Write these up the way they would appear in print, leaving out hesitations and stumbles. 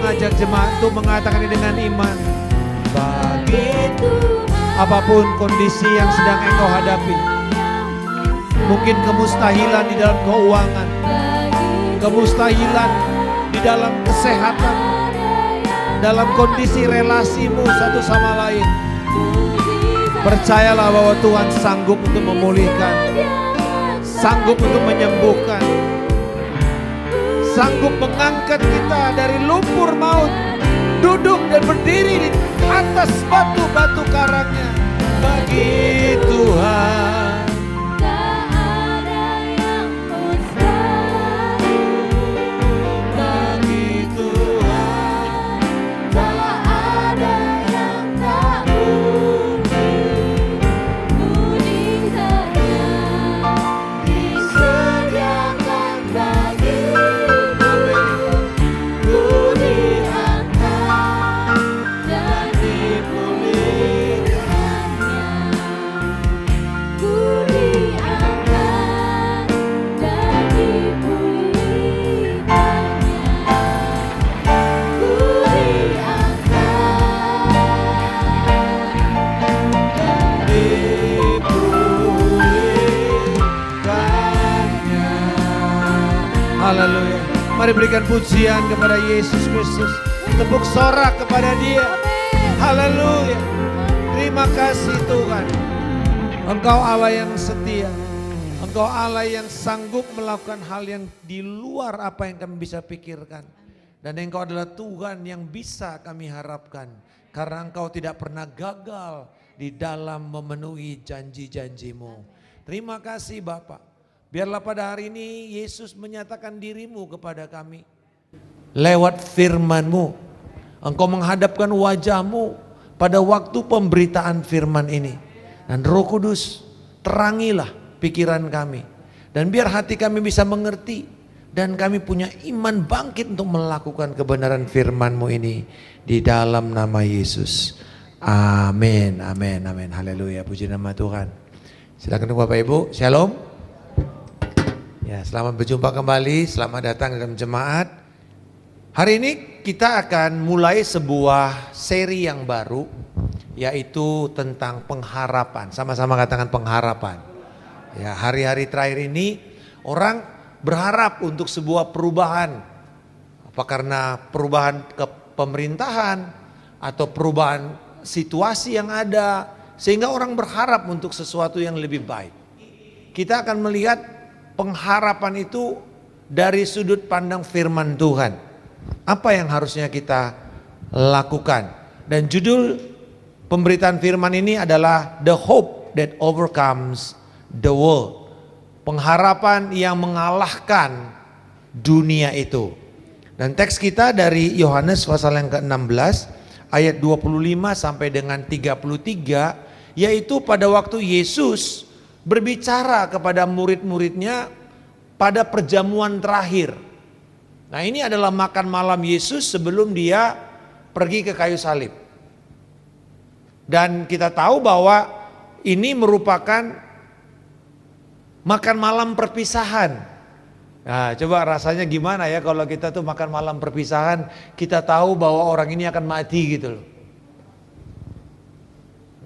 mengajak jemaat untuk mengatakan ini dengan iman. Bagi apapun kondisi yang sedang engkau hadapi, mungkin kemustahilan di dalam keuangan, kemustahilan di dalam kesehatan, dalam kondisi relasimu satu sama lain. Percayalah bahwa Tuhan sanggup untuk memulihkan, sanggup untuk menyembuhkan, sanggup mengangkat kita dari lumpur maut, duduk dan berdiri di atas batu-batu karangnya. Bagi Tuhan tak ada yang mustahil. Bagi Tuhan tak ada yang tak mungkin. Mujizatnya disediakan bagimu. Ku diangkat dan dipulihkannya. Ku diangkat dan dipulihkannya. Ku diangkat dan dipulihkannya. Haleluya. Mari berikan pujian kepada Yesus Kristus. Tepuk sorak kepada Dia. Haleluya. Terima kasih Tuhan. Engkau Allah yang setia. Engkau Allah yang sanggup melakukan hal yang di luar apa yang kami bisa pikirkan. Dan Engkau adalah Tuhan yang bisa kami harapkan. Karena Engkau tidak pernah gagal di dalam memenuhi janji-janji-Mu. Terima kasih Bapa. Biarlah pada hari ini Yesus menyatakan diri-Mu kepada kami. Lewat firman-Mu. Engkau menghadapkan wajah-Mu pada waktu pemberitaan firman ini. Dan Roh Kudus, terangilah pikiran kami. Dan biar hati kami bisa mengerti. Dan kami punya iman bangkit untuk melakukan kebenaran firman-Mu ini. Di dalam nama Yesus. Amin, amin, amin. Haleluya, puji nama Tuhan. Silakan Bapak Ibu, shalom. Ya, selamat berjumpa kembali, selamat datang dalam jemaat. Hari ini kita akan mulai sebuah seri yang baru, yaitu tentang pengharapan. Sama-sama katakan pengharapan. Ya, hari-hari terakhir ini orang berharap untuk sebuah perubahan. Apa karena perubahan kepemerintahan atau perubahan situasi yang ada, sehingga orang berharap untuk sesuatu yang lebih baik. Kita akan melihat pengharapan itu dari sudut pandang firman Tuhan. Apa yang harusnya kita lakukan? Dan judul pemberitaan firman ini adalah The Hope That Overcomes the World. Pengharapan yang mengalahkan dunia itu. Dan teks kita dari Yohanes pasal yang ke-16 ayat 25 sampai dengan 33, yaitu pada waktu Yesus berbicara kepada murid-muridnya pada perjamuan terakhir. Nah, ini adalah makan malam Yesus sebelum dia pergi ke kayu salib. Dan kita tahu bahwa ini merupakan makan malam perpisahan. Nah, coba rasanya gimana ya kalau kita tuh makan malam perpisahan, kita tahu bahwa orang ini akan mati gitu loh.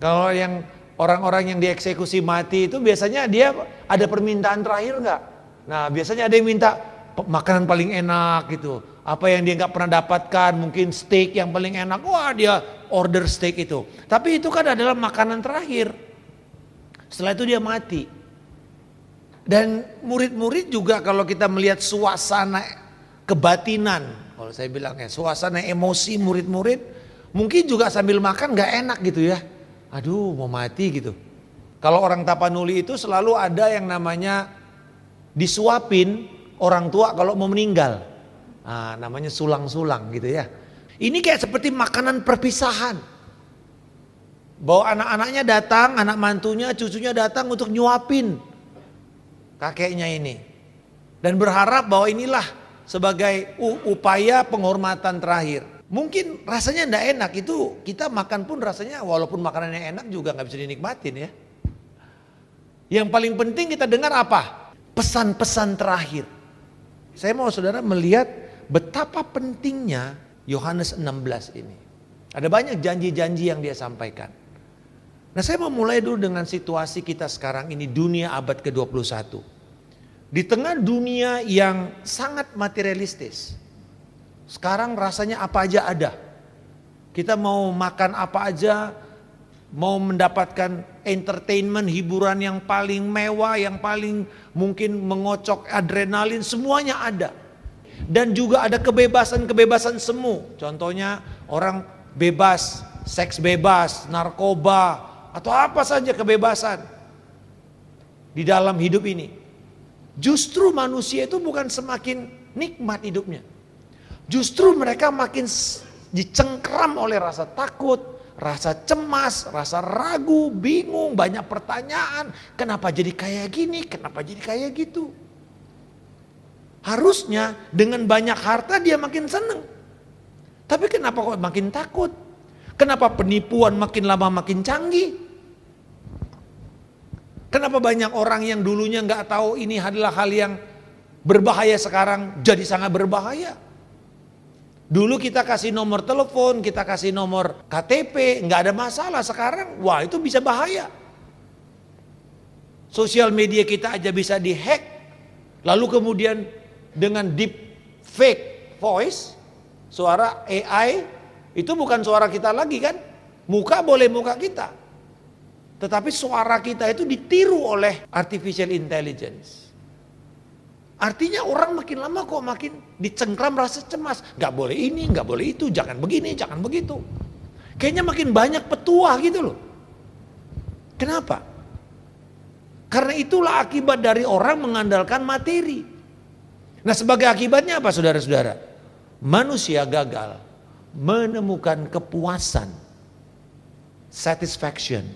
Kalau yang orang-orang yang dieksekusi mati itu biasanya dia ada permintaan terakhir enggak? Nah, biasanya ada yang minta makanan paling enak gitu. Apa yang dia nggak pernah dapatkan, mungkin steak yang paling enak. Wah, dia order steak itu. Tapi itu kan adalah makanan terakhir. Setelah itu dia mati. Dan murid-murid juga kalau kita melihat suasana kebatinan, kalau saya bilang ya, suasana emosi murid-murid, mungkin juga sambil makan nggak enak gitu ya. Aduh, mau mati gitu. Kalau orang Tapanuli itu selalu ada yang namanya disuapin orang tua kalau mau meninggal. Nah, namanya sulang-sulang gitu ya. Ini kayak seperti makanan perpisahan. Bahwa anak-anaknya datang, anak mantunya, cucunya datang untuk nyuapin kakeknya ini. Dan berharap bahwa inilah sebagai upaya penghormatan terakhir. Mungkin rasanya enggak enak, itu kita makan pun rasanya walaupun makanannya enak juga gak bisa dinikmatin ya. Yang paling penting kita dengar apa? Pesan-pesan terakhir. Saya mau saudara melihat betapa pentingnya Yohanes 16 ini. Ada banyak janji-janji yang dia sampaikan. Nah, saya mau mulai dulu dengan situasi kita sekarang ini, dunia abad ke-21. Di tengah dunia yang sangat materialistis. Sekarang rasanya apa aja ada. Kita mau makan apa aja, mau mendapatkan entertainment, hiburan yang paling mewah, yang paling mungkin mengocok adrenalin, semuanya ada. Dan juga ada kebebasan-kebebasan semu. Contohnya orang bebas, seks bebas, narkoba, atau apa saja kebebasan di dalam hidup ini. Justru manusia itu bukan semakin nikmat hidupnya. Justru mereka makin dicengkram oleh rasa takut, rasa cemas, rasa ragu, bingung, banyak pertanyaan. Kenapa jadi kayak gini? Kenapa jadi kayak gitu? Harusnya dengan banyak harta dia makin seneng. Tapi kenapa kok makin takut? Kenapa penipuan makin lama makin canggih? Kenapa banyak orang yang dulunya nggak tahu ini adalah hal yang berbahaya sekarang jadi sangat berbahaya? Dulu kita kasih nomor telepon, kita kasih nomor KTP, nggak ada masalah. Sekarang, wah itu bisa bahaya. Sosial media kita aja bisa dihack. Lalu kemudian dengan deep fake voice, suara AI, itu bukan suara kita lagi kan? Muka boleh muka kita. Tetapi suara kita itu ditiru oleh artificial intelligence. Artinya orang makin lama kok makin dicengkram rasa cemas. Gak boleh ini, gak boleh itu, jangan begini, jangan begitu. Kayaknya makin banyak petuah gitu loh. Kenapa? Karena itulah akibat dari orang mengandalkan materi. Nah, sebagai akibatnya apa saudara-saudara? Manusia gagal menemukan kepuasan, satisfaction,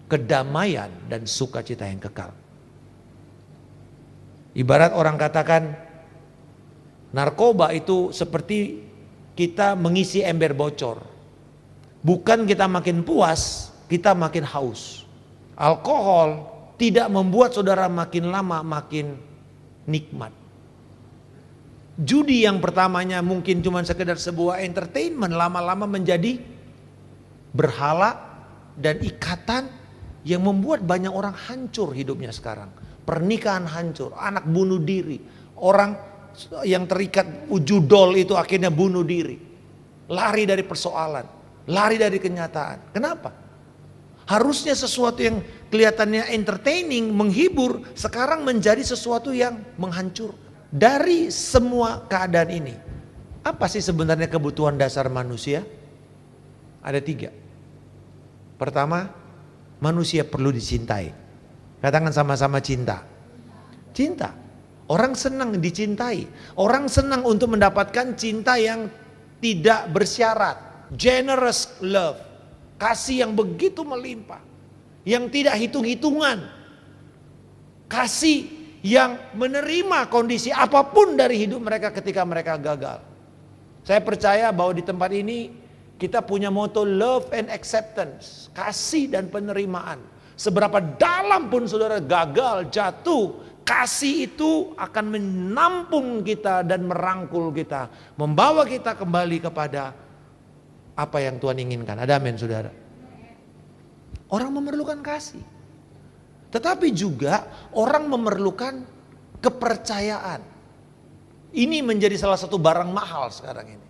kedamaian dan sukacita yang kekal. Ibarat orang katakan narkoba itu seperti kita mengisi ember bocor. Bukan kita makin puas, kita makin haus. Alkohol tidak membuat saudara makin lama makin nikmat. Judi yang pertamanya mungkin cuma sekedar sebuah entertainment, lama-lama menjadi berhala dan ikatan yang membuat banyak orang hancur hidupnya sekarang. Pernikahan hancur, anak bunuh diri, orang yang terikat judol itu akhirnya bunuh diri. Lari dari persoalan, lari dari kenyataan. Kenapa? Harusnya sesuatu yang kelihatannya entertaining, menghibur, sekarang menjadi sesuatu yang menghancur. Dari semua keadaan ini, apa sih sebenarnya kebutuhan dasar manusia? Ada 3. Pertama, manusia perlu dicintai. Katakan sama-sama cinta. Cinta. Orang senang dicintai. Orang senang untuk mendapatkan cinta yang tidak bersyarat. Generous love. Kasih yang begitu melimpah. Yang tidak hitung-hitungan. Kasih yang menerima kondisi apapun dari hidup mereka ketika mereka gagal. Saya percaya bahwa di tempat ini kita punya moto love and acceptance. Kasih dan penerimaan. Seberapa dalam pun saudara gagal, jatuh, kasih itu akan menampung kita dan merangkul kita. Membawa kita kembali kepada apa yang Tuhan inginkan. Ada amin saudara. Orang memerlukan kasih. Tetapi juga orang memerlukan kepercayaan. Ini menjadi salah satu barang mahal sekarang ini.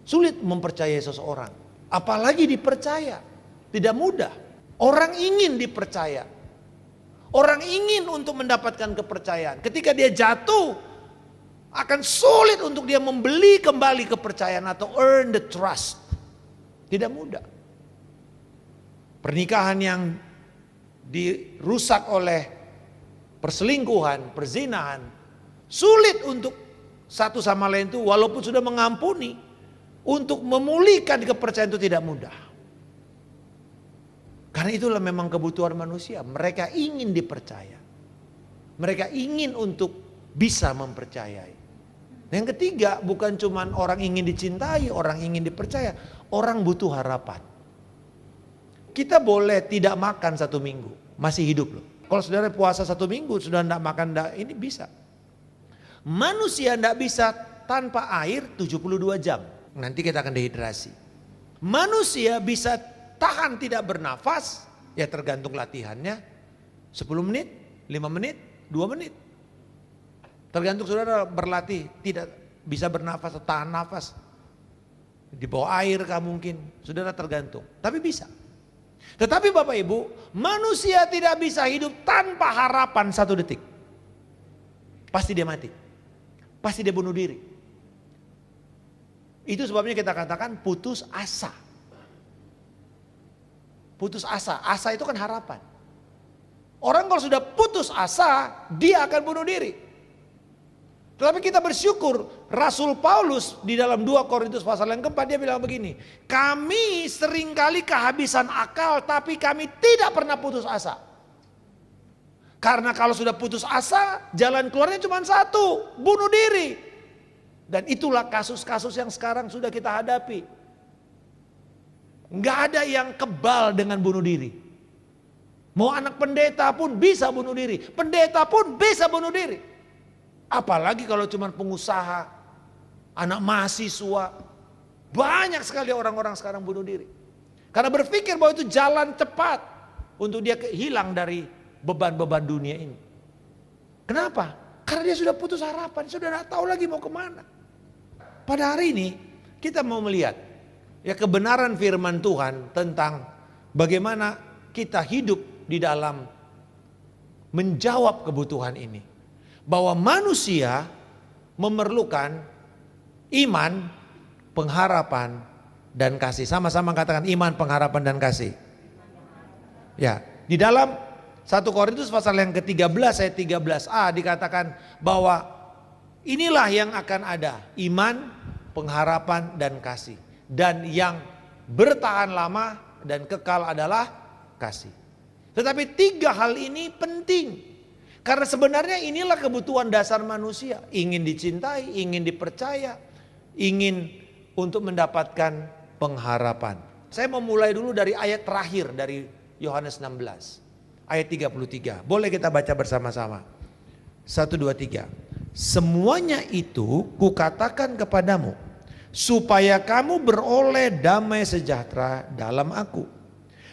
Sulit mempercayai seseorang. Apalagi dipercaya. Tidak mudah. Orang ingin dipercaya. Orang ingin untuk mendapatkan kepercayaan. Ketika dia jatuh, akan sulit untuk dia membeli kembali kepercayaan atau earn the trust. Tidak mudah. Pernikahan yang dirusak oleh perselingkuhan, perzinahan, sulit untuk satu sama lain itu walaupun sudah mengampuni, untuk memulihkan kepercayaan itu tidak mudah. Karena itulah memang kebutuhan manusia. Mereka ingin dipercaya. Mereka ingin untuk bisa mempercayai. Yang ketiga, bukan cuma orang ingin dicintai, orang ingin dipercaya. Orang butuh harapan. Kita boleh tidak makan 1 minggu, masih hidup loh. Kalau saudara puasa 1 minggu, sudah tidak makan, ini bisa. Manusia tidak bisa tanpa air 72 jam. nanti kita akan dehidrasi. Manusia bisa tahan tidak bernafas, ya tergantung latihannya. 10 menit, 5 menit, 2 menit. Tergantung saudara berlatih, tidak bisa bernafas atau tahan nafas. Di bawah air kah mungkin, saudara tergantung. Tapi bisa. Tetapi Bapak Ibu, manusia tidak bisa hidup tanpa harapan 1 detik. Pasti dia mati. Pasti dia bunuh diri. Itu sebabnya kita katakan putus asa. Putus asa. Asa itu kan harapan. Orang kalau sudah putus asa, dia akan bunuh diri. Tetapi kita bersyukur, Rasul Paulus di dalam 2 Korintus pasal yang keempat dia bilang begini, kami seringkali kehabisan akal tapi kami tidak pernah putus asa. Karena kalau sudah putus asa, jalan keluarnya cuma 1, bunuh diri. Dan itulah kasus-kasus yang sekarang sudah kita hadapi. Nggak ada yang kebal dengan bunuh diri. Mau anak pendeta pun bisa bunuh diri. Pendeta pun bisa bunuh diri. Apalagi kalau cuma pengusaha, anak mahasiswa. Banyak sekali orang-orang sekarang bunuh diri. Karena berpikir bahwa itu jalan cepat untuk dia hilang dari beban-beban dunia ini. Kenapa? Karena dia sudah putus harapan, sudah tidak tahu lagi mau kemana. Pada hari ini kita mau melihat ya kebenaran firman Tuhan tentang bagaimana kita hidup di dalam menjawab kebutuhan ini. Bahwa manusia memerlukan iman, pengharapan, dan kasih. Sama-sama katakan iman, pengharapan, dan kasih. Ya, di dalam 1 Korintus pasal yang ke-13 ayat 13a dikatakan bahwa inilah yang akan ada, iman, pengharapan, dan kasih. Dan yang bertahan lama dan kekal adalah kasih. Tetapi 3 hal ini penting. Karena sebenarnya inilah kebutuhan dasar manusia. Ingin dicintai, ingin dipercaya, ingin untuk mendapatkan pengharapan. Saya mau mulai dulu dari ayat terakhir dari Yohanes 16. Ayat 33. Boleh kita baca bersama-sama. 1, 2, 3. Semuanya itu kukatakan kepadamu, supaya kamu beroleh damai sejahtera dalam aku.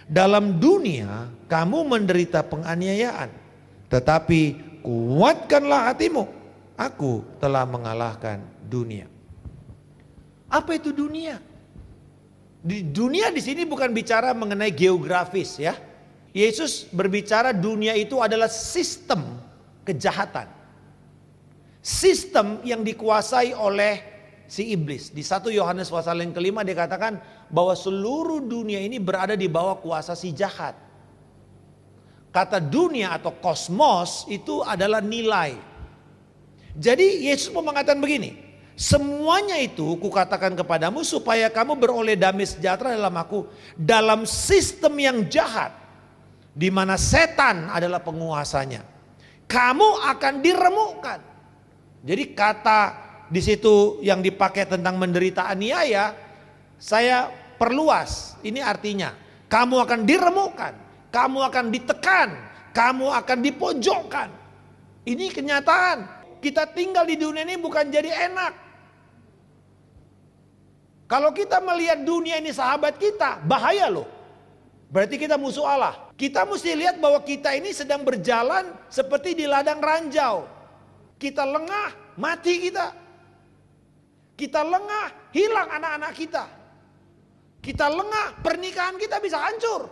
Dalam dunia kamu menderita penganiayaan, tetapi kuatkanlah hatimu, aku telah mengalahkan dunia. Apa itu dunia? Di dunia di sini bukan bicara mengenai geografis ya. Yesus berbicara dunia itu adalah sistem kejahatan. Sistem yang dikuasai oleh si iblis. Di 1 Yohanes pasal yang ke-5 dikatakan bahwa seluruh dunia ini berada di bawah kuasa si jahat. Kata dunia atau kosmos itu adalah nilai. Jadi Yesus mau mengatakan begini, semuanya itu kukatakan kepadamu supaya kamu beroleh damai sejahtera dalam aku. Dalam sistem yang jahat, di mana setan adalah penguasanya, kamu akan diremukkan. Jadi kata di situ yang dipakai tentang menderita aniaya, saya perluas. Ini artinya kamu akan diremukkan, kamu akan ditekan, kamu akan dipojokkan. Ini kenyataan. Kita tinggal di dunia ini bukan jadi enak. Kalau kita melihat dunia ini sahabat kita, bahaya loh. Berarti kita musuh Allah. Kita mesti lihat bahwa kita ini sedang berjalan seperti di ladang ranjau. Kita lengah, mati kita. Kita lengah, hilang anak-anak kita. Kita lengah, pernikahan kita bisa hancur.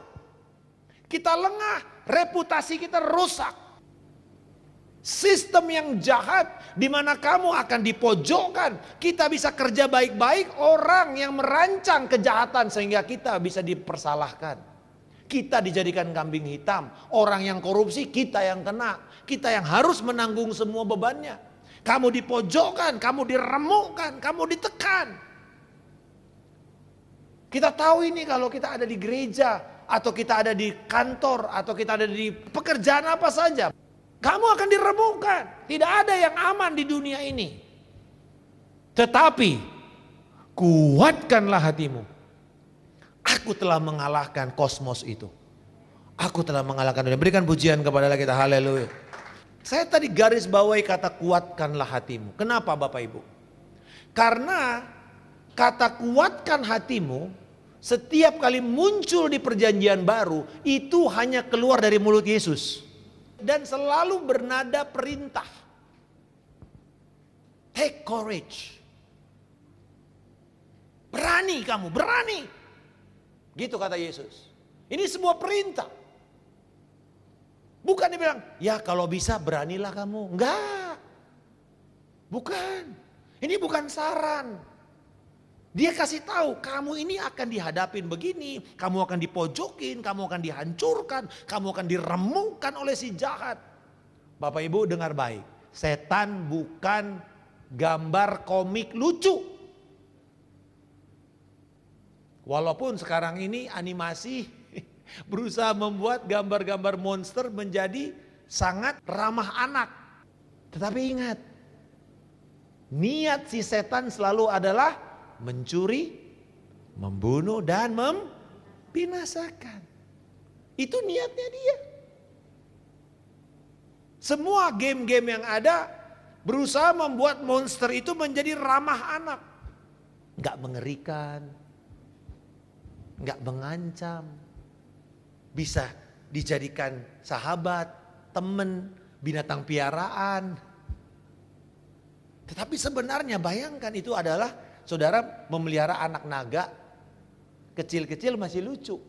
Kita lengah, reputasi kita rusak. Sistem yang jahat di mana kamu akan dipojokkan. Kita bisa kerja baik-baik, orang yang merancang kejahatan sehingga kita bisa dipersalahkan. Kita dijadikan kambing hitam. Orang yang korupsi kita yang kena. Kita yang harus menanggung semua bebannya. Kamu dipojokkan, kamu diremukkan, kamu ditekan. Kita tahu ini kalau kita ada di gereja, atau kita ada di kantor, atau kita ada di pekerjaan apa saja. Kamu akan diremukkan. Tidak ada yang aman di dunia ini. Tetapi kuatkanlah hatimu. Aku telah mengalahkan kosmos itu. Aku telah mengalahkan dunia. Berikan pujian kepada Allah kita. Haleluya. Saya tadi garis bawahi kata kuatkanlah hatimu. Kenapa Bapak Ibu? Karena Kata kuatkan hatimu setiap kali muncul di perjanjian baru itu hanya keluar dari mulut Yesus. Dan selalu bernada perintah. Take courage. Berani kamu, berani. Gitu kata Yesus. Ini sebuah perintah. Bukan dia bilang, ya kalau bisa beranilah kamu. Enggak. Bukan. Ini bukan saran. Dia kasih tahu, kamu ini akan dihadapin begini, kamu akan dipojokin, kamu akan dihancurkan, kamu akan diremukkan oleh si jahat. Bapak Ibu dengar baik, setan bukan gambar komik lucu. Walaupun sekarang ini animasi berusaha membuat gambar-gambar monster menjadi sangat ramah anak. Tetapi ingat, niat si setan selalu adalah mencuri, membunuh, dan membinasakan. Itu niatnya dia. Semua game-game yang ada berusaha membuat monster itu menjadi ramah anak. Gak mengerikan, gak mengancam. Bisa dijadikan sahabat, teman, binatang piaraan. Tetapi sebenarnya bayangkan itu adalah saudara memelihara anak naga, kecil-kecil masih lucu.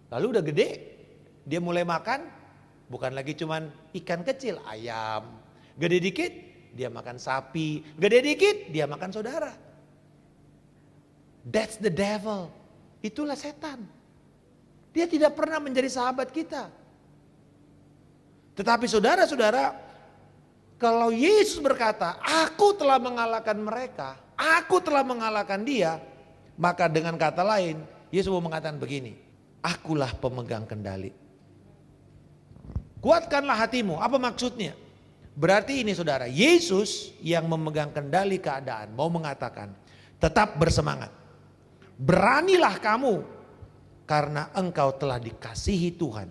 Lalu udah gede, dia mulai makan, bukan lagi cuman ikan kecil, ayam. Gede dikit, dia makan sapi. Gede dikit, dia makan saudara. That's the devil. Itulah setan. Dia tidak pernah menjadi sahabat kita. Tetapi saudara-saudara, kalau Yesus berkata, aku telah mengalahkan mereka, aku telah mengalahkan dia, maka dengan kata lain, Yesus mau mengatakan begini, akulah pemegang kendali. Kuatkanlah hatimu, apa maksudnya? Berarti ini saudara, Yesus yang memegang kendali keadaan, mau mengatakan, tetap bersemangat. Beranilah kamu, karena engkau telah dikasihi Tuhan.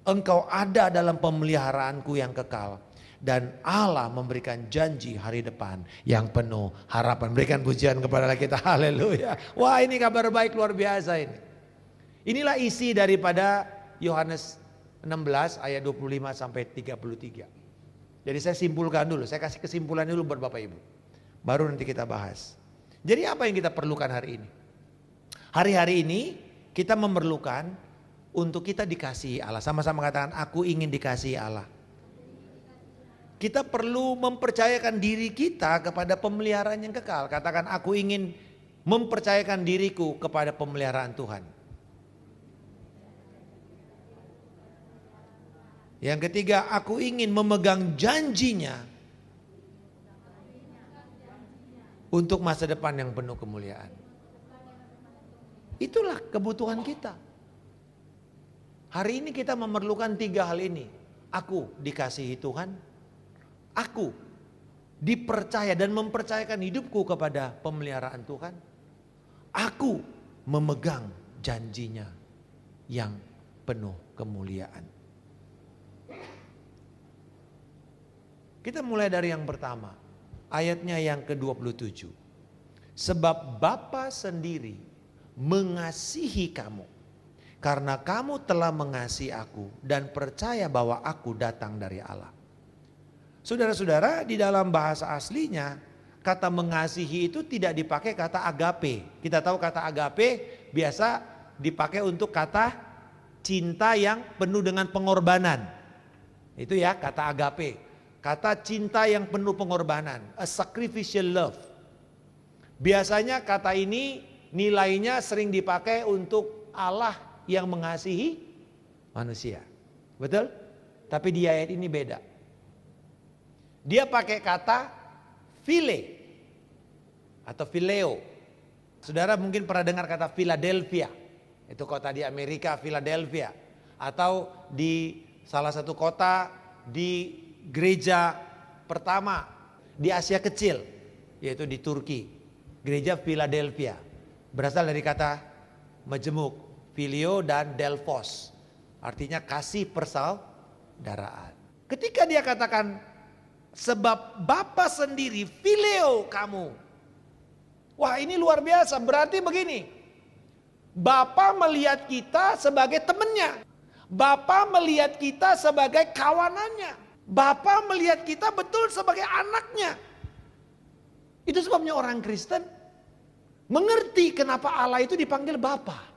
Engkau ada dalam pemeliharaanku yang kekal. Dan Allah memberikan janji hari depan yang penuh harapan. Berikan pujian kepada kita, haleluya. Wah, ini kabar baik luar biasa ini. Inilah isi daripada Yohanes 16 ayat 25 sampai 33. Jadi saya simpulkan dulu, saya kasih kesimpulan dulu buat Bapak Ibu. Baru nanti kita bahas. Jadi apa yang kita perlukan hari ini? Hari-hari ini kita memerlukan untuk kita dikasihi Allah. Sama-sama katakan, aku ingin dikasihi Allah. Kita perlu mempercayakan diri kita kepada pemeliharaan yang kekal. Katakan, aku ingin mempercayakan diriku kepada pemeliharaan Tuhan. Yang ketiga, aku ingin memegang janjinya untuk masa depan yang penuh kemuliaan. Itulah kebutuhan kita. Hari ini kita memerlukan 3 hal ini. Aku dikasihi Tuhan. Aku dipercaya dan mempercayakan hidupku kepada pemeliharaan Tuhan. Aku memegang janjinya yang penuh kemuliaan. Kita mulai dari yang pertama. Ayatnya yang ke-27. Sebab Bapa sendiri mengasihi kamu. Karena kamu telah mengasihi aku dan percaya bahwa aku datang dari Allah. Saudara-saudara, di dalam bahasa aslinya kata mengasihi itu tidak dipakai kata agape. Kita tahu kata agape biasa dipakai untuk kata cinta yang penuh dengan pengorbanan. Itu ya kata agape. Kata cinta yang penuh pengorbanan, a sacrificial love. Biasanya kata ini nilainya sering dipakai untuk Allah yang mengasihi manusia. Betul? Tapi di ayat ini beda. Dia pakai kata phile atau phileo. Saudara mungkin pernah dengar kata Philadelphia. Itu kota di Amerika, Philadelphia. Atau di salah satu kota di gereja pertama di Asia Kecil, yaitu di Turki. Gereja Philadelphia. Berasal dari kata majemuk, filio dan delphos. Artinya kasih persaudaraan. Ketika dia katakan sebab Bapa sendiri phileo kamu. Wah, ini luar biasa. Berarti begini, Bapa melihat kita sebagai temannya. Bapa melihat kita sebagai kawanannya. Bapa melihat kita betul sebagai anaknya. Itu sebabnya orang Kristen mengerti kenapa Allah itu dipanggil Bapa.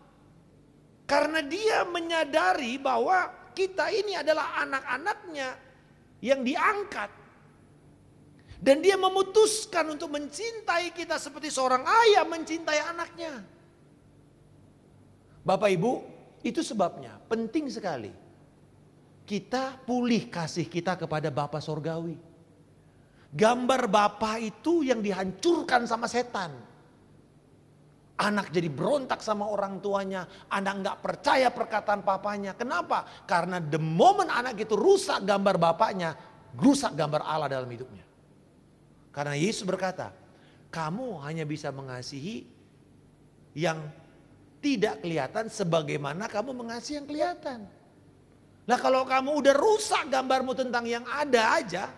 Karena dia menyadari bahwa kita ini adalah anak-anaknya yang diangkat. Dan dia memutuskan untuk mencintai kita seperti seorang ayah mencintai anaknya. Bapak Ibu, itu sebabnya penting sekali kita pulih kasih kita kepada Bapa Sorgawi. Gambar Bapa itu yang dihancurkan sama setan. Anak jadi berontak sama orang tuanya. Anak gak percaya perkataan papanya. Kenapa? Karena the moment anak itu rusak gambar bapaknya, rusak gambar Allah dalam hidupnya. Karena Yesus berkata, kamu hanya bisa mengasihi yang tidak kelihatan sebagaimana kamu mengasihi yang kelihatan. Nah, kalau kamu udah rusak gambarmu tentang yang ada aja,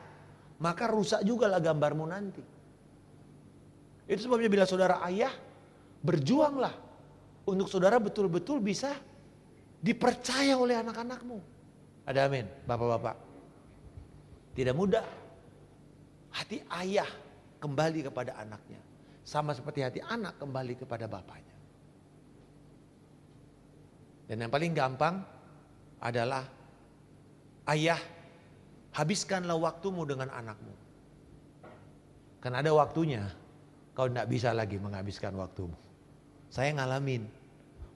maka rusak juga lah gambarmu nanti. Itu sebabnya bila saudara ayah, berjuanglah untuk saudara betul-betul bisa dipercaya oleh anak-anakmu. Ada amin, bapak-bapak. Tidak mudah. Hati ayah kembali kepada anaknya. Sama seperti hati anak kembali kepada bapaknya. Dan yang paling gampang adalah ayah, habiskanlah waktumu dengan anakmu. Karena ada waktunya kau tidak bisa lagi menghabiskan waktumu. Saya ngalamin.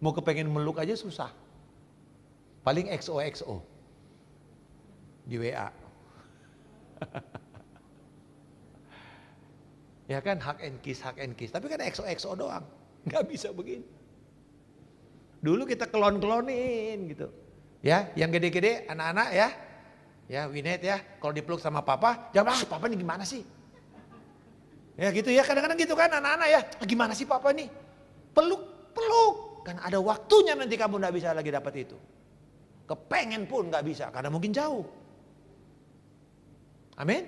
Mau kepengen meluk aja susah. Paling XOXO. Di WA. Ya kan hug and kiss. Tapi kan XOXO doang. Gak bisa begini. Dulu kita kelon-kelonin gitu. Ya, yang gede-gede anak-anak ya. Ya, Winet ya. Kalau dipeluk sama papa, jangan papa ini gimana sih? Ya gitu ya, kadang-kadang gitu kan anak-anak ya. Gimana sih papa nih? Peluk. Kan ada waktunya nanti kamu gak bisa lagi dapat itu. Kepengen pun gak bisa karena mungkin jauh. Amin.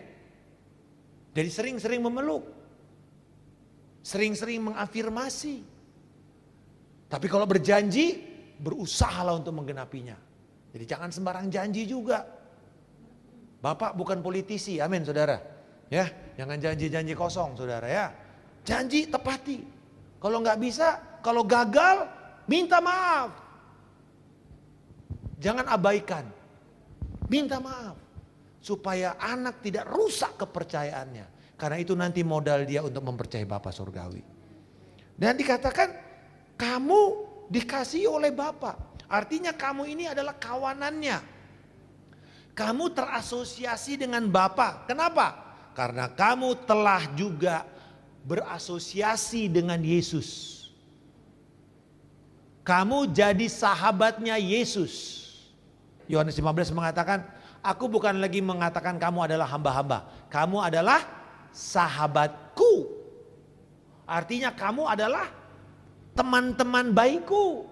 Jadi sering-sering memeluk. Sering-sering mengafirmasi. Tapi kalau berjanji, berusahalah untuk menggenapinya. Jadi jangan sembarang janji juga. Bapak bukan politisi, amin saudara. Ya, jangan janji-janji kosong saudara ya. Janji tepati. Kalau nggak bisa, kalau gagal, minta maaf. Jangan abaikan. Minta maaf. Supaya anak tidak rusak kepercayaannya. Karena itu nanti modal dia untuk mempercayai Bapa Surgawi. Dan dikatakan kamu dikasihi oleh Bapa. Artinya kamu ini adalah kawanannya. Kamu terasosiasi dengan Bapa. Kenapa? Karena kamu telah juga berasosiasi dengan Yesus. Kamu jadi sahabatnya Yesus. Yohanes 15 mengatakan, aku bukan lagi mengatakan kamu adalah hamba-hamba. Kamu adalah sahabatku. Artinya kamu adalah teman-teman baikku.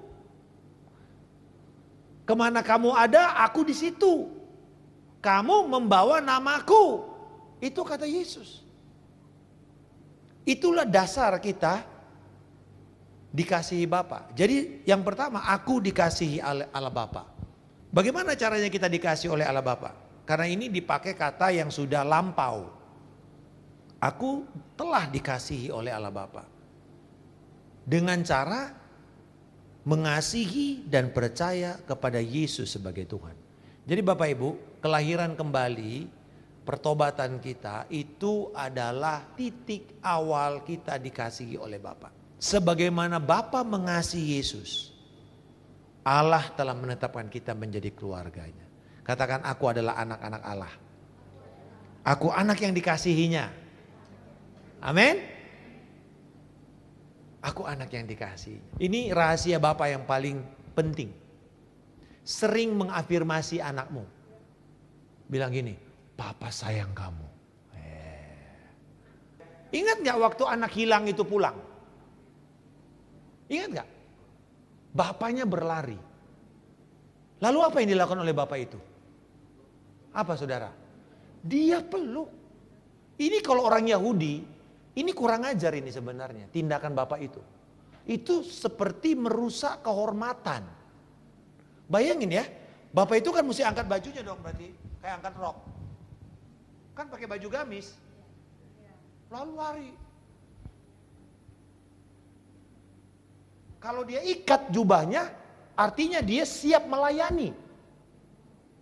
Kemana kamu ada, aku di situ. Kamu membawa namaku. Itu kata Yesus. Itulah dasar kita dikasihi Bapa. Jadi yang pertama, aku dikasihi oleh Allah Bapa. Bagaimana caranya kita dikasihi oleh Allah Bapa? Karena ini dipakai kata yang sudah lampau. Aku telah dikasihi oleh Allah Bapa. Dengan cara mengasihi dan percaya kepada Yesus sebagai Tuhan. Jadi Bapak Ibu, kelahiran kembali, pertobatan kita itu adalah titik awal kita dikasihi oleh Bapa. Sebagaimana Bapa mengasihi Yesus, Allah telah menetapkan kita menjadi keluarganya. Katakan, aku adalah anak-anak Allah. Aku anak yang dikasihinya. Amin. Aku anak yang dikasihi. Ini rahasia Bapa yang paling penting. Sering mengafirmasi anakmu. Bilang gini, Papa sayang kamu. Ingat gak waktu anak hilang itu pulang? Ingat gak? Bapaknya berlari. Lalu apa yang dilakukan oleh bapak itu? Apa saudara? Dia peluk. Ini kalau orang Yahudi, Ini kurang ajar ini sebenarnya, tindakan bapak itu. Itu seperti merusak kehormatan. Bayangin ya, bapak itu kan mesti angkat bajunya dong berarti, kayak angkat rok. Kan pakai baju gamis, lalu lari. Kalau dia ikat jubahnya, artinya dia siap melayani.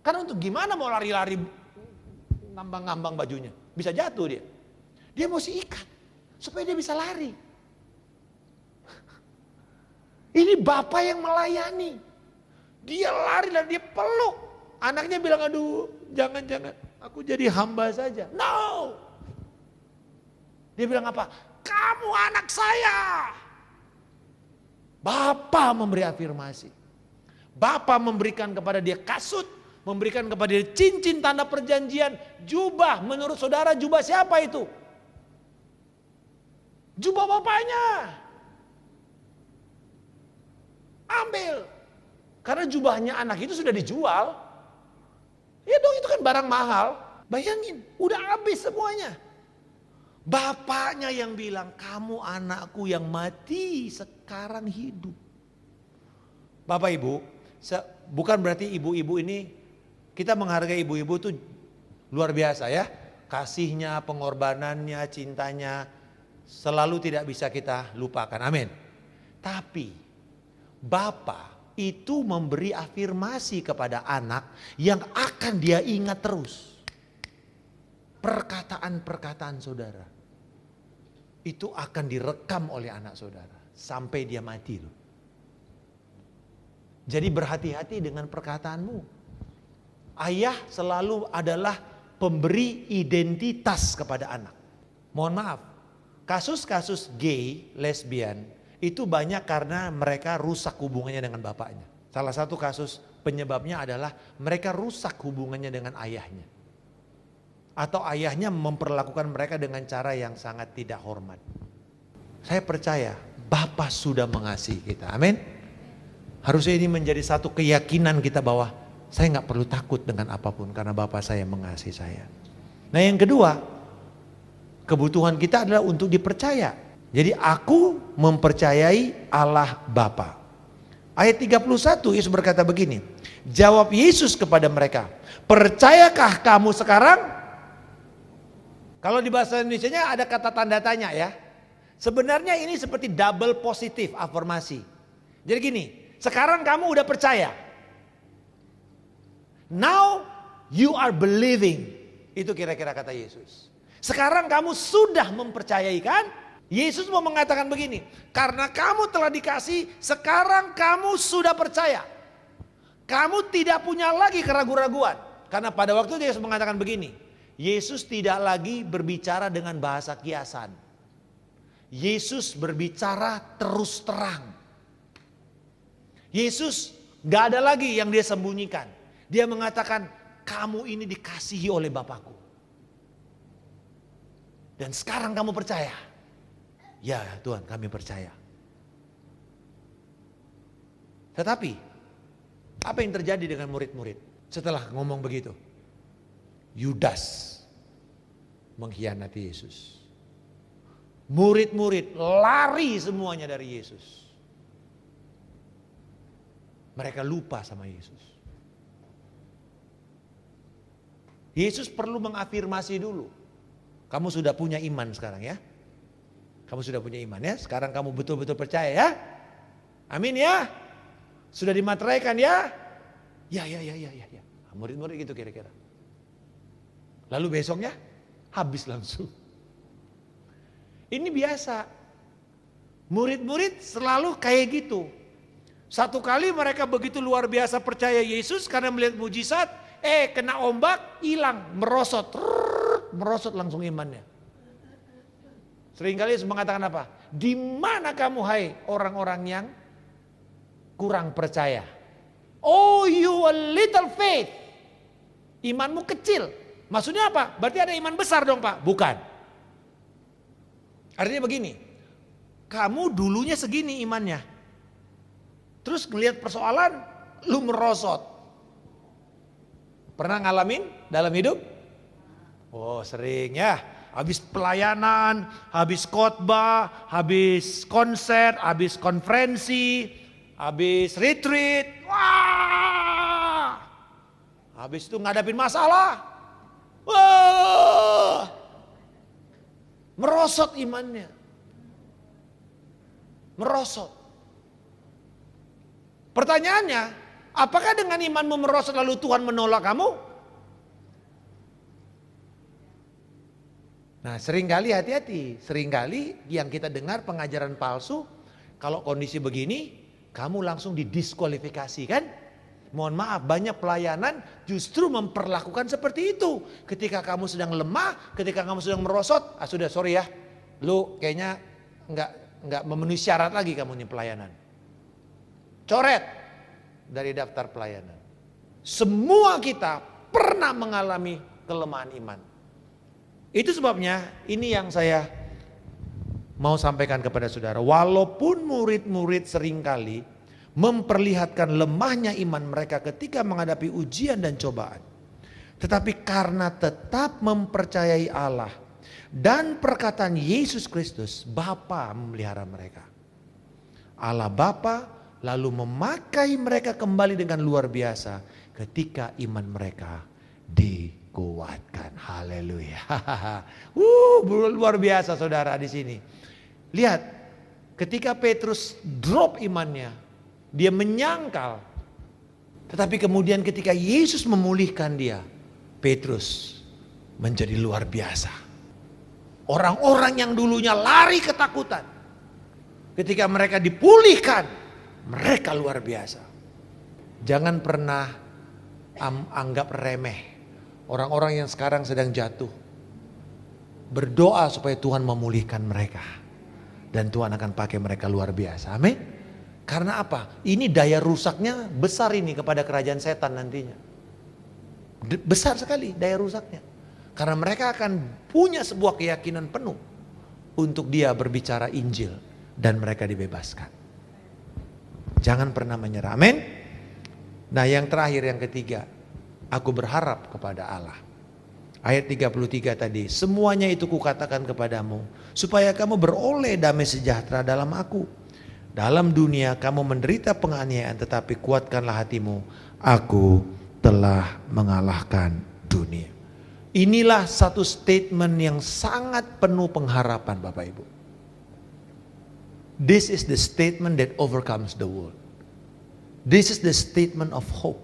Kan untuk gimana mau lari-lari ngambang-ngambang bajunya, bisa jatuh dia. Dia mesti ikat supaya dia bisa lari. Ini bapak yang melayani. Dia lari dan dia peluk. Anaknya bilang, aduh jangan-jangan aku jadi hamba saja. No. Dia bilang apa? Kamu anak saya. Bapak memberi afirmasi. Bapak memberikan kepada dia kasut. Memberikan kepada dia cincin tanda perjanjian. Jubah, menurut saudara jubah siapa itu? Jubah bapaknya. Ambil. Karena jubahnya anak itu sudah dijual. Ya dong, itu kan barang mahal. Bayangin, udah habis semuanya. Bapaknya yang bilang, kamu anakku yang mati sekarang hidup. Bapak ibu, bukan berarti ibu-ibu ini, kita menghargai ibu-ibu itu luar biasa ya. Kasihnya, pengorbanannya, cintanya, selalu tidak bisa kita lupakan. Amin. Tapi bapak itu memberi afirmasi kepada anak yang akan dia ingat terus. Perkataan-perkataan saudara itu akan direkam oleh anak saudara sampai dia mati loh. Jadi berhati-hati dengan perkataanmu. Ayah selalu adalah pemberi identitas kepada anak. Mohon maaf, kasus-kasus gay, lesbian itu banyak karena mereka rusak hubungannya dengan bapaknya. Salah satu kasus penyebabnya adalah mereka rusak hubungannya dengan ayahnya. Atau ayahnya memperlakukan mereka dengan cara yang sangat tidak hormat. Saya percaya Bapa sudah mengasihi kita. Amin. Harusnya ini menjadi satu keyakinan kita bahwa saya gak perlu takut dengan apapun karena Bapa saya mengasihi saya. Nah yang kedua, kebutuhan kita adalah untuk dipercaya. Jadi aku mempercayai Allah Bapa. Ayat 31 Yesus berkata begini. Jawab Yesus kepada mereka, percayakah kamu sekarang? Kalau di bahasa Indonesianya ada kata tanda tanya ya. Sebenarnya ini seperti double positif afirmasi. Jadi gini, sekarang kamu udah percaya. Now you are believing. Itu kira-kira kata Yesus. Sekarang kamu sudah mempercayai kan? Yesus mau mengatakan begini. Karena kamu telah dikasih, sekarang kamu sudah percaya. Kamu tidak punya lagi keraguan-raguan. Karena pada waktu itu Yesus mengatakan begini. Yesus tidak lagi berbicara dengan bahasa kiasan. Yesus berbicara terus terang. Yesus gak ada lagi yang dia sembunyikan. Dia mengatakan, kamu ini dikasihi oleh Bapakku. Dan sekarang kamu percaya. Ya Tuhan, kami percaya. Tetapi, apa yang terjadi dengan murid-murid setelah ngomong begitu? Yudas mengkhianati Yesus. Murid-murid lari semuanya dari Yesus. Mereka lupa sama Yesus. Yesus perlu mengafirmasi dulu. Kamu sudah punya iman sekarang ya. Kamu sudah punya iman ya. Sekarang kamu betul-betul percaya ya. Amin ya. Sudah dimateraikan ya. Ya. Murid-murid gitu kira-kira. Lalu besoknya habis langsung. Ini biasa. Murid-murid selalu kayak gitu. Satu kali mereka begitu luar biasa percaya Yesus karena melihat mujizat. Kena ombak, hilang, merosot. Merosot langsung imannya. Seringkali Yesus mengatakan apa? Di mana kamu hai orang-orang yang kurang percaya? Oh you a little faith. Imanmu kecil. Maksudnya apa? Berarti ada iman besar dong Pak? Bukan. Artinya begini, kamu dulunya segini imannya. Terus ngelihat persoalan, lu merosot. Pernah ngalamin dalam hidup? Oh sering ya. habis pelayanan, habis khotbah, habis konser, habis konferensi, habis retreat. Wah! Habis itu ngadapin masalah. Wah! Merosot imannya. Merosot. Pertanyaannya, apakah dengan imanmu merosot lalu Tuhan menolak kamu? Nah, seringkali hati-hati. Seringkali yang kita dengar pengajaran palsu, kalau kondisi begini, kamu langsung didiskualifikasi kan? Mohon maaf, banyak pelayanan justru memperlakukan seperti itu. Ketika kamu sedang lemah, ketika kamu sedang merosot, sudah sorry ya, lu kayaknya nggak memenuhi syarat lagi kamu nih pelayanan. Coret dari daftar pelayanan. Semua kita pernah mengalami kelemahan iman. Itu sebabnya ini yang saya mau sampaikan kepada saudara. Walaupun murid-murid seringkali memperlihatkan lemahnya iman mereka ketika menghadapi ujian dan cobaan. Tetapi karena tetap mempercayai Allah dan perkataan Yesus Kristus, Bapa memelihara mereka. Allah Bapa lalu memakai mereka kembali dengan luar biasa ketika iman mereka dikuatkan. Haleluya. Luar biasa saudara di sini. Lihat, ketika Petrus drop imannya, dia menyangkal. Tetapi kemudian ketika Yesus memulihkan dia, Petrus menjadi luar biasa. Orang-orang yang dulunya lari ketakutan, ketika mereka dipulihkan, mereka luar biasa. Jangan pernah anggap remeh orang-orang yang sekarang sedang jatuh. Berdoa supaya Tuhan memulihkan mereka. Dan Tuhan akan pakai mereka luar biasa. Amin. Karena apa? Ini daya rusaknya besar ini kepada kerajaan setan nantinya. Besar sekali daya rusaknya. Karena mereka akan punya sebuah keyakinan penuh untuk dia berbicara Injil dan mereka dibebaskan. Jangan pernah menyerah. Amin. Nah, yang terakhir, yang ketiga, aku berharap kepada Allah. Ayat 33 tadi, semuanya itu kukatakan kepadamu supaya kamu beroleh damai sejahtera dalam aku. Dalam dunia kamu menderita penganiayaan, tetapi kuatkanlah hatimu. Aku telah mengalahkan dunia. Inilah satu statement yang sangat penuh pengharapan Bapak Ibu. This is the statement that overcomes the world. This is the statement of hope.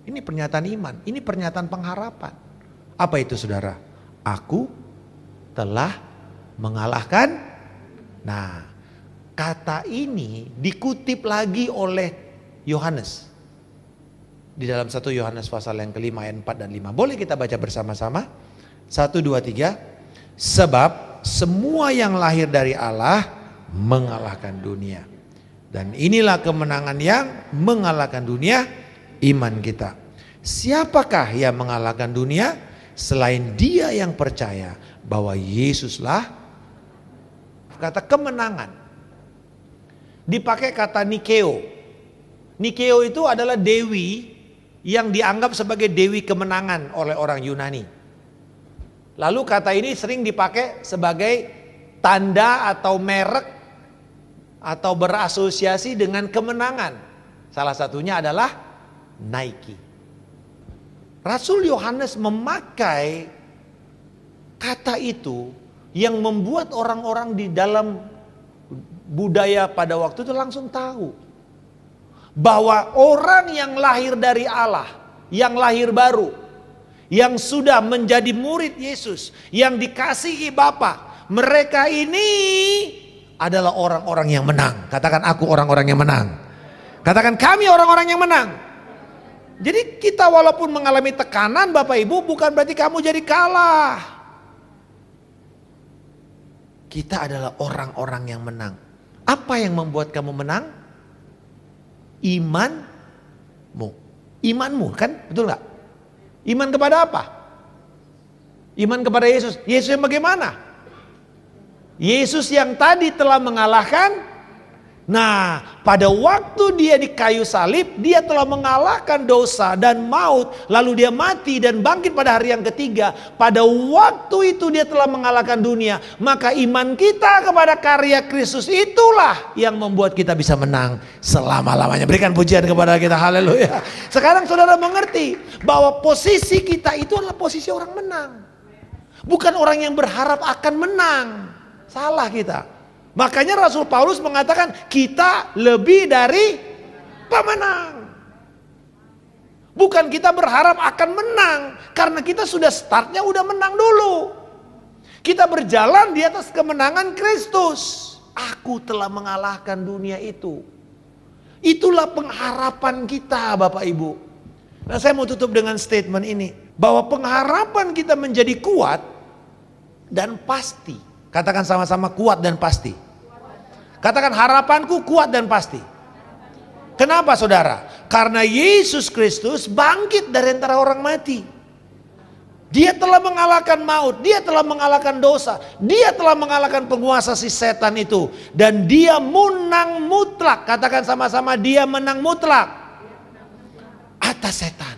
Ini pernyataan iman, ini pernyataan pengharapan. Apa itu saudara? Aku telah mengalahkan. Nah, kata ini dikutip lagi oleh Yohanes. Di dalam 1 Yohanes pasal yang kelima ayat 4 dan 5. Boleh kita baca bersama-sama? 1, 2, 3. Sebab semua yang lahir dari Allah mengalahkan dunia. Dan inilah kemenangan yang mengalahkan dunia, iman kita. Siapakah yang mengalahkan dunia? Selain dia yang percaya bahwa Yesuslah kata kemenangan. Dipakai kata Nikeo. Nikeo itu adalah dewi yang dianggap sebagai dewi kemenangan oleh orang Yunani. Lalu kata ini sering dipakai sebagai tanda atau merek atau berasosiasi dengan kemenangan. Salah satunya adalah Nike. Rasul Yohanes memakai kata itu yang membuat orang-orang di dalam budaya pada waktu itu langsung tahu bahwa orang yang lahir dari Allah, yang lahir baru, yang sudah menjadi murid Yesus, yang dikasihi Bapa, mereka ini adalah orang-orang yang menang. Katakan aku orang-orang yang menang. Katakan kami orang-orang yang menang. Jadi kita walaupun mengalami tekanan Bapak Ibu, bukan berarti kamu jadi kalah. Kita adalah orang-orang yang menang. Apa yang membuat kamu menang? Imanmu. Imanmu kan, betul gak? Iman kepada apa? Iman kepada Yesus. Yesus yang bagaimana? Yesus yang tadi telah mengalahkan Nah, pada waktu dia di kayu salib, dia telah mengalahkan dosa dan maut, lalu dia mati dan bangkit pada hari yang ketiga. Pada waktu itu dia telah mengalahkan dunia. Maka iman kita kepada karya Kristus itulah yang membuat kita bisa menang selama-lamanya. Berikan pujian kepada kita, haleluya. Sekarang saudara mengerti bahwa posisi kita itu adalah posisi orang menang. Bukan orang yang berharap akan menang. Salah kita. Makanya Rasul Paulus mengatakan kita lebih dari pemenang. Bukan kita berharap akan menang. Karena kita sudah startnya udah menang dulu. Kita berjalan di atas kemenangan Kristus. Aku telah mengalahkan dunia itu. Itulah pengharapan kita Bapak Ibu. Nah saya mau tutup dengan statement ini. Bahwa pengharapan kita menjadi kuat dan pasti. Katakan sama-sama kuat dan pasti. Katakan harapanku kuat dan pasti. Kenapa saudara? Karena Yesus Kristus bangkit dari antara orang mati. Dia telah mengalahkan maut, dia telah mengalahkan dosa, dia telah mengalahkan penguasa si setan itu. Dan dia menang mutlak. Katakan sama-sama, dia menang mutlak atas setan.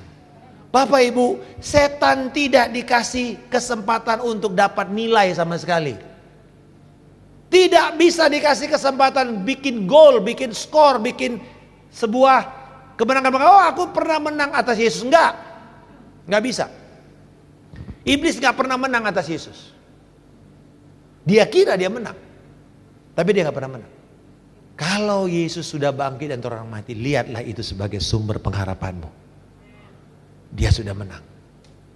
Bapak Ibu, setan tidak dikasih kesempatan untuk dapat nilai sama sekali. Tidak bisa dikasih kesempatan bikin gol, bikin skor, bikin sebuah kemenangan. Oh aku pernah menang atas Yesus. Enggak bisa. Iblis gak pernah menang atas Yesus. Dia kira dia menang. Tapi dia gak pernah menang. Kalau Yesus sudah bangkit dan orang mati, lihatlah itu sebagai sumber pengharapanmu. Dia sudah menang.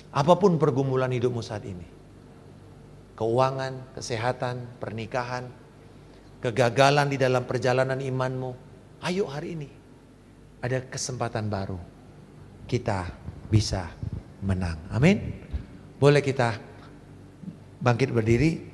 Apapun pergumulan hidupmu saat ini. Keuangan, kesehatan, pernikahan, kegagalan di dalam perjalanan imanmu. Ayo hari ini ada kesempatan baru. Kita bisa menang. Amin. Boleh kita bangkit berdiri.